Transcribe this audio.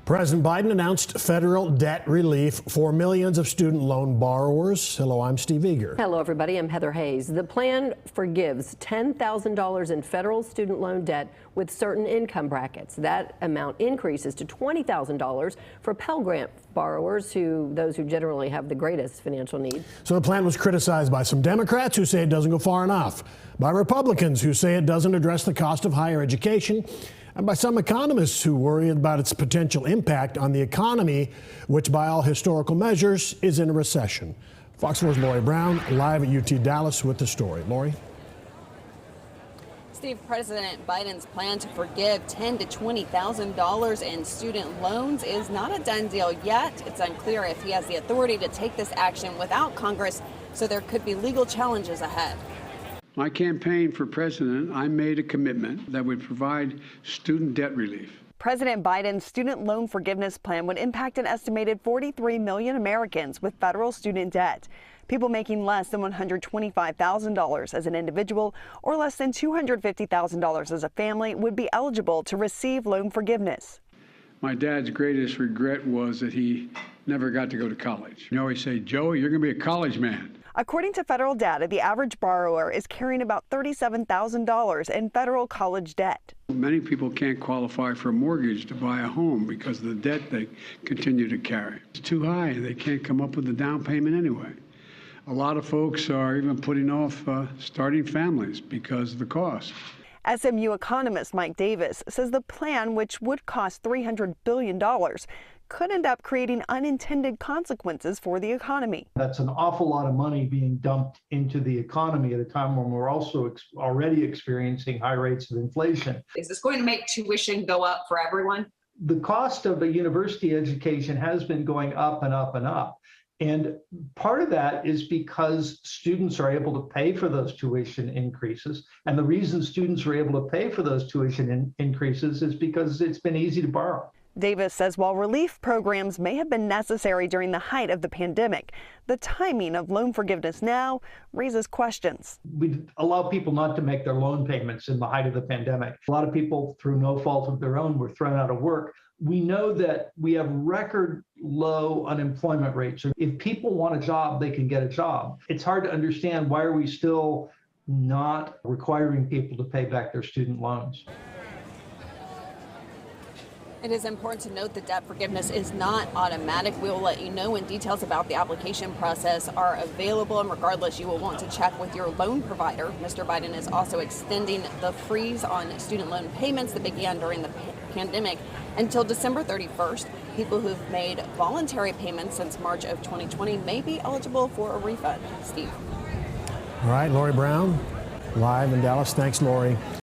President Biden announced federal debt relief for millions of student loan borrowers. Hello, I'm Steve Eager. Hello, everybody. I'm Heather Hayes. The plan forgives $10,000 in federal student loan debt with certain income brackets. That amount increases to $20,000 for Pell Grant borrowers, those who generally have the greatest financial need. So the plan was criticized by some Democrats who say it doesn't go far enough, by Republicans who say it doesn't address the cost of higher education, and by some economists who worry about its potential impact on the economy, which by all historical measures is in a recession. Fox 4's Lori Brown live at UT Dallas with the story. Lori? Steve, President Biden's plan to forgive $10,000 to $20,000 in student loans is not a done deal yet. It's unclear if he has the authority to take this action without Congress, so there could be legal challenges ahead. My campaign for president, I made a commitment that would provide student debt relief. President Biden's student loan forgiveness plan would impact an estimated 43 million Americans with federal student debt. People making less than $125,000 as an individual or less than $250,000 as a family would be eligible to receive loan forgiveness. My dad's greatest regret was that he never got to go to college. You always say, Joey, you're going to be a college man. According to federal data, the average borrower is carrying about $37,000 in federal college debt. Many people can't qualify for a mortgage to buy a home because of the debt they continue to carry. It's too high and they can't come up with a down payment anyway. A lot of folks are even putting off starting families because of the cost. SMU economist Mike Davis says the plan, which would cost $300 billion, could end up creating unintended consequences for the economy. That's an awful lot of money being dumped into the economy at a time when we're also already experiencing high rates of inflation. Is this going to make tuition go up for everyone? The cost of a university education has been going up and up and up. And part of that is because students are able to pay for those tuition increases. And the reason students are able to pay for those tuition increases is because it's been easy to borrow. Davis says while relief programs may have been necessary during the height of the pandemic, the timing of loan forgiveness now raises questions. We allow people not to make their loan payments in the height of the pandemic. A lot of people, through no fault of their own, were thrown out of work. We know that we have record low unemployment rates. If people want a job, they can get a job. It's hard to understand why are we still not requiring people to pay back their student loans. It is important to note that debt forgiveness is not automatic. We will let you know when details about the application process are available, and regardless, you will want to check with your loan provider. Mr. Biden is also extending the freeze on student loan payments that began during the pandemic until December 31st. People who've made voluntary payments since March of 2020 may be eligible for a refund. Steve. All right, Lori Brown, live in Dallas. Thanks, Lori.